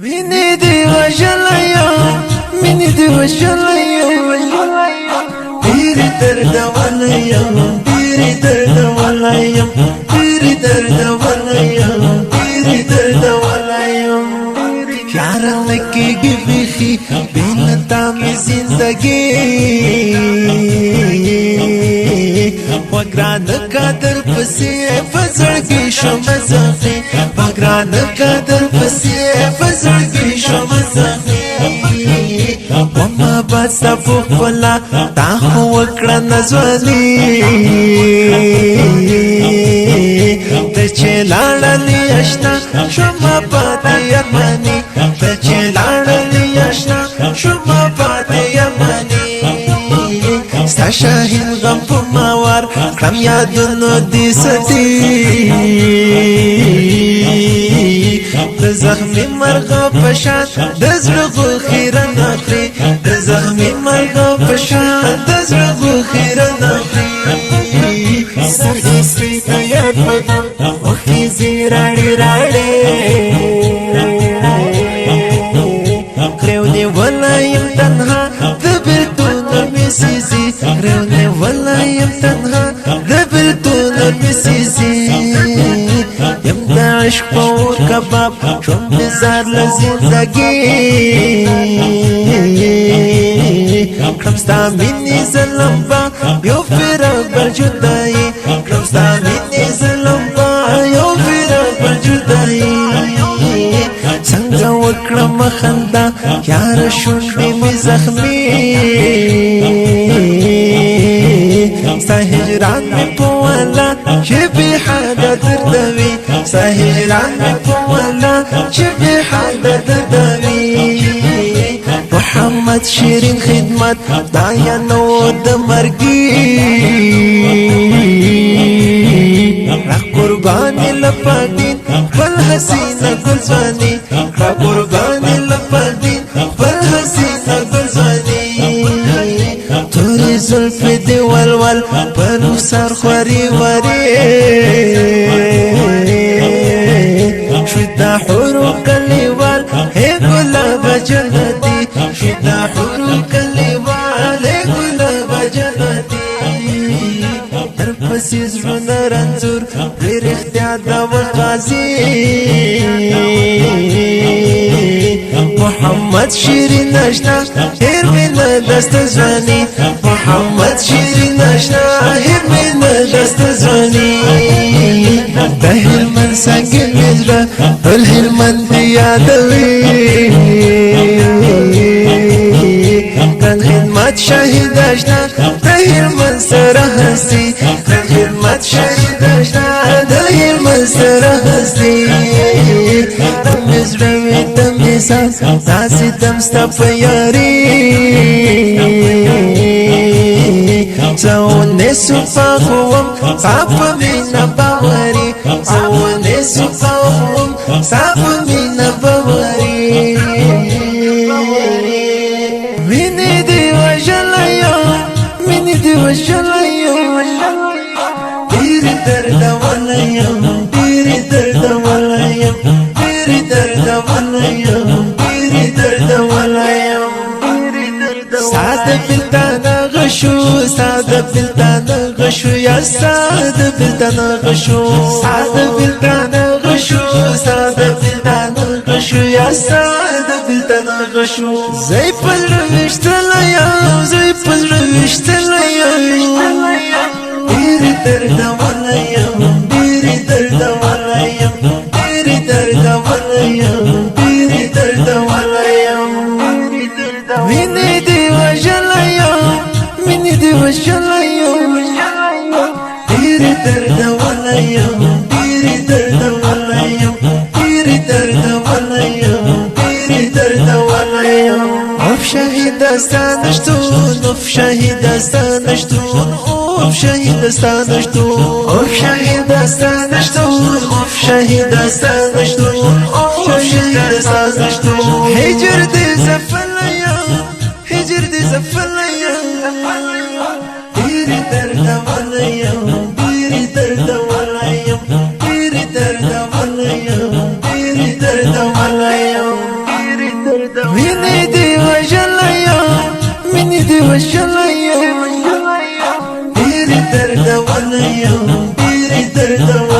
مینې دې وژلی یم مینې دې وژلی یم ډېرې دردولی یم ډېرې دردولی یم ډېرې دردولی یم ډېرې دردولی یم پیاره نه کېږي بیخي بې له تا مې زندګي په ګرانه قدر پسې په زړګي شومه زخمي په ګرانه قدر پسې په زړګي شومه زخمي وما باد ستا په ښکلا تا خو وکړه نازولي ته چې لاړلې اشنا شومه پاتې یمني ته چې لاړلې اشنا شومه پاتې یمني ستا شاهین غم په ماوار کړم یادونو دې سدي د زخمي مرغه په شان د زړه غوښې رانه خوري د زخمي مرغه په شان د زړه غوښې رانه خوري سر دې سپي په یاد بدل اوښکې ځي راړې راړې غريو نیولی یم تنها د بېلتونه مې سیزي غريو نیولی یم تنها د بېلتونه مې سیزي یم د عشق په اور کباب شوم بېزار له زندګي کړم ستا مینې ظلم به یو فراق بل جدایي کړم ستا مینې ظلم به یو فراق بل جدایي څنګه وکړم خندا یاره شونډې مې زخمي ستا هجران مې په والا چې بې حده درده وي ستا هجران مې په والا چې بې حده درده وي محمد شیرین خدمت دا یا نو د مرګي را قرباني لپدین بل حسینه ګلزواني را قرباني لپدین بل حسینه ګلزواني تورې زلفې دې ولول په رخسار خوري وري شوي دا حورو کلیوال هی ګلابه جنتي شوي دا حورو کلیوال هی ګلابه جنتي درپسې زړونه رنځور وړې رښتیا دا وغازي محمد شیرین اشنا هیر مې نه دسته ځواني محمد شیرین اشنا هیر مې نه دسته ځواني د هلمند څنګه مې زړه ټول هلمند یادوي ګران خدمت شهید اشنا د هلمند سره هستي ګران خدمت شهید اشنا د هلمند سره هستي تم زړه مې تم احساس داسې دم ستا په یاري زونه سوپا خوم صاف مینا باوري زونه سوپا خوم صاف مینا باوري مینې دې وژلی یم مینې دې وژلی یم ډېرې دردولی یم ډېرې دردولی یم ډېرې دردولی یم ډېرې دردولی یم ساده بلتانه غشو ساده بلتانه غشو یا ساده بلتانه غشو ساده بلتانه غشو ساده بلتانه غشو یا ساده بلتانه غشو زی پل روشتلی یم زی پل روشتلی یم ډېرې دردولی یم ډېرې دردولی یم ډېرې دردولی یم ډېرې دردولی یم مینې دې وژلی یم مینې دې وژلی یم ډېرې دردولی یم ډېرې دردولی یم ډېرې دردولی یم ډېرې دردولی یم اوف شهیده ستا نشتون اوف شهیده ستا نشتون اوف شهیده ستا نشتون اوف شهیده ستا نشتون اوف شهیده ستا نشتون اوف شهیده ستا نشتون هجر دې زفلی یم هجر دې زفلی یم ډېرې دردولی یم ډېرې دردولی یم ډېرې دردولی یم ډېرې دردولی یم دی وشلای ډېر درد ولای ډېر درد